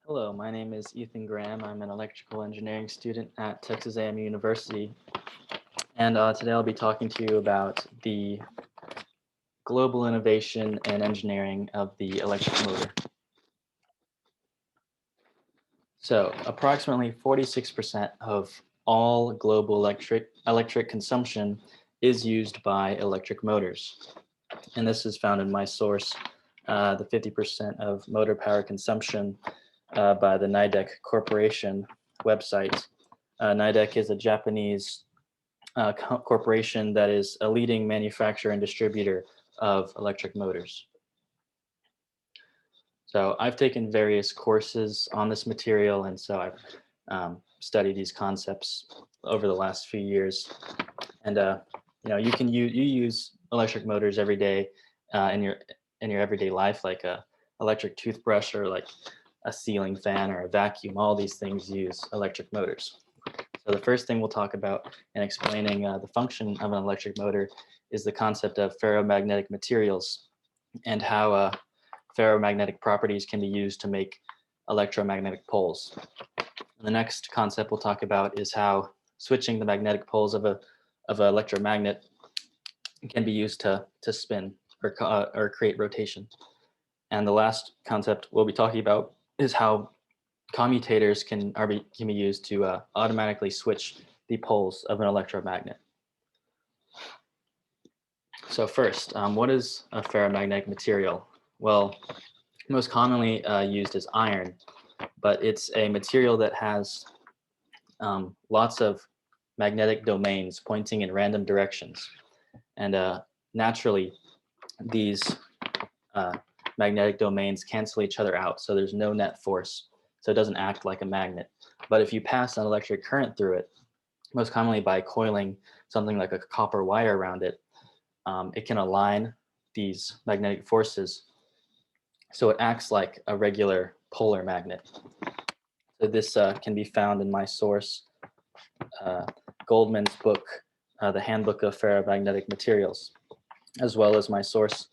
Hello, my name is Ethan Graham. I'm an electrical engineering student at Texas A&M University, and today I'll be talking to you about the global innovation and engineering of the electric motor. So, approximately 46% of all global electric consumption is used by electric motors, and this is found in my source, the 50% of motor power consumption by the NIDEC Corporation website. NIDEC is a Japanese corporation that is a leading manufacturer and distributor of electric motors. So I've taken various courses on this material, and so I've studied these concepts over the last few years. And you use electric motors every day in your everyday life, like a electric toothbrush or like a ceiling fan or a vacuum. All these things use electric motors. So the first thing we'll talk about in explaining the function of an electric motor is the concept of ferromagnetic materials and how ferromagnetic properties can be used to make electromagnetic poles. And the next concept we'll talk about is how switching the magnetic poles of an electromagnet can be used to spin or create rotation. And the last concept we'll be talking about is how commutators can be used to automatically switch the poles of an electromagnet. So first, what is a ferromagnetic material? Well, most commonly used is iron, but it's a material that has lots of magnetic domains pointing in random directions. And naturally, these uh, magnetic domains cancel each other out, so there's no net force. So it doesn't act like a magnet. But if you pass an electric current through it, most commonly by coiling something like a copper wire around it, it can align these magnetic forces so it acts like a regular polar magnet. So this can be found in my source, uh, Goldman's book, The Handbook of Ferromagnetic Materials, as well as my source,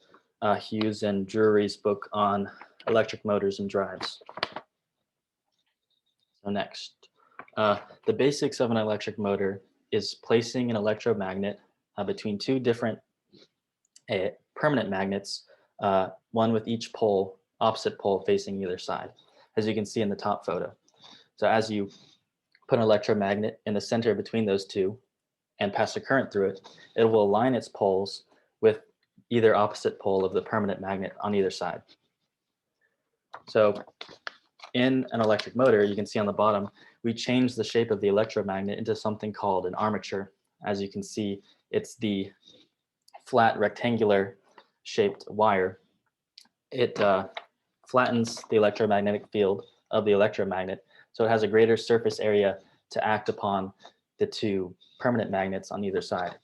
Hughes and Drury's book on electric motors and drives. So next, the basics of an electric motor is placing an electromagnet between two different permanent magnets, one with each pole, opposite pole facing either side, as you can see in the top photo. So as you put an electromagnet in the center between those two and pass a current through it, it will align its poles with either opposite pole of the permanent magnet on either side. So in an electric motor, you can see on the bottom, we change the shape of the electromagnet into something called an armature. As you can see, it's the flat rectangular shaped wire. It flattens the electromagnetic field of the electromagnet, so it has a greater surface area to act upon the two permanent magnets on either side.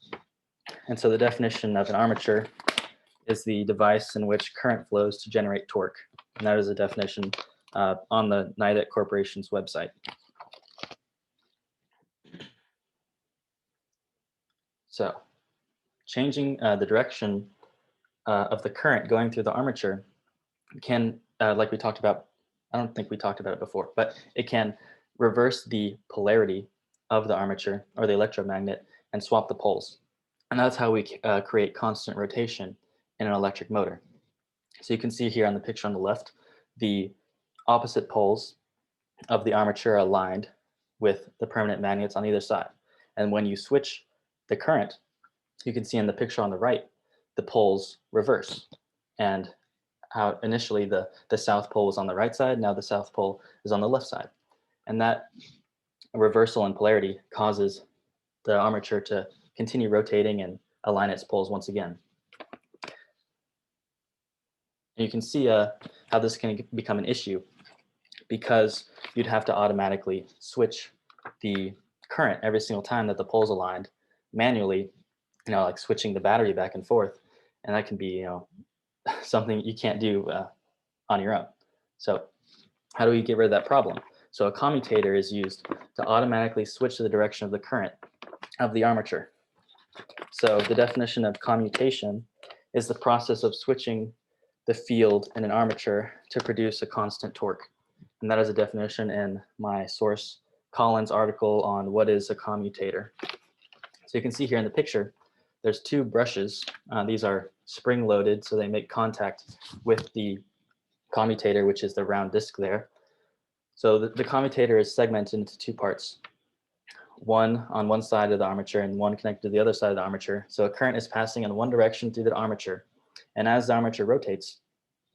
And so the definition of an armature is the device in which current flows to generate torque. And that is a definition on the NIDEC Corporation's website. So changing the direction of the current going through the armature can, like we talked about, I don't think we talked about it before, but it can reverse the polarity of the armature or the electromagnet and swap the poles. And that's how we create constant rotation in an electric motor. So you can see here on the picture on the left, the opposite poles of the armature are aligned with the permanent magnets on either side. And when you switch the current, you can see in the picture on the right, the poles reverse. And how initially the south pole was on the right side, now the south pole is on the left side. And that reversal in polarity causes the armature to continue rotating and align its poles once again. And you can see how this can become an issue because you'd have to automatically switch the current every single time that the poles aligned manually, like switching the battery back and forth. And that can be, something you can't do on your own. So how do we get rid of that problem? So a commutator is used to automatically switch the direction of the current of the armature. So the definition of commutation is the process of switching the field in an armature to produce a constant torque. And that is a definition in my source Collins article on what is a commutator. So you can see here in the picture, there's two brushes. These are spring loaded, so they make contact with the commutator, which is the round disc there. So the commutator is segmented into two parts, one on one side of the armature and one connected to the other side of the armature. So a current is passing in one direction through the armature. And as the armature rotates,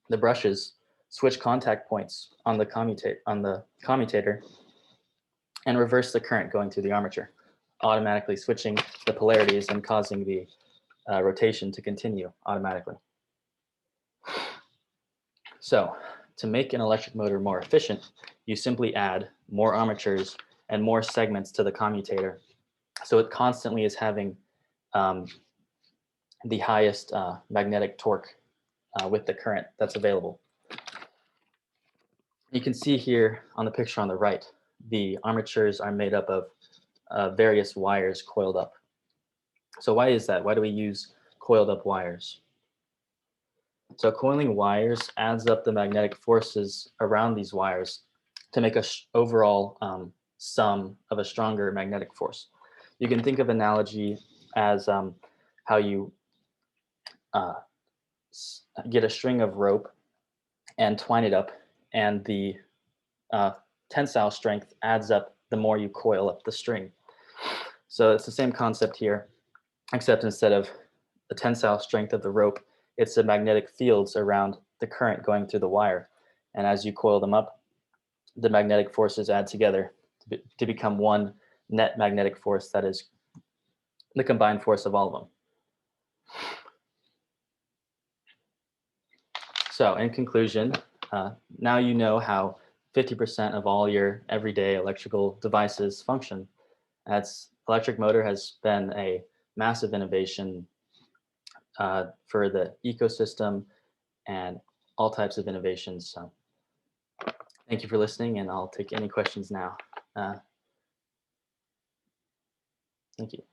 the brushes switch contact points on the commutator and reverse the current going through the armature, automatically switching the polarities and causing the rotation to continue automatically. So to make an electric motor more efficient, you simply add more armatures and more segments to the commutator. So it constantly is having the highest magnetic torque with the current that's available. You can see here on the picture on the right, the armatures are made up of various wires coiled up. So why is that? Why do we use coiled up wires? So coiling wires adds up the magnetic forces around these wires to make a overall sum of a stronger magnetic force. You can think of analogy as how you get a string of rope and twine it up, and the tensile strength adds up the more you coil up the string. So it's the same concept here, except instead of the tensile strength of the rope, it's the magnetic fields around the current going through the wire. And as you coil them up, the magnetic forces add together to become one net magnetic force that is the combined force of all of them. So in conclusion, now you know how 50% of all your everyday electrical devices function. Electric motor has been a massive innovation for the ecosystem and all types of innovations. So thank you for listening, and I'll take any questions now. Thank you.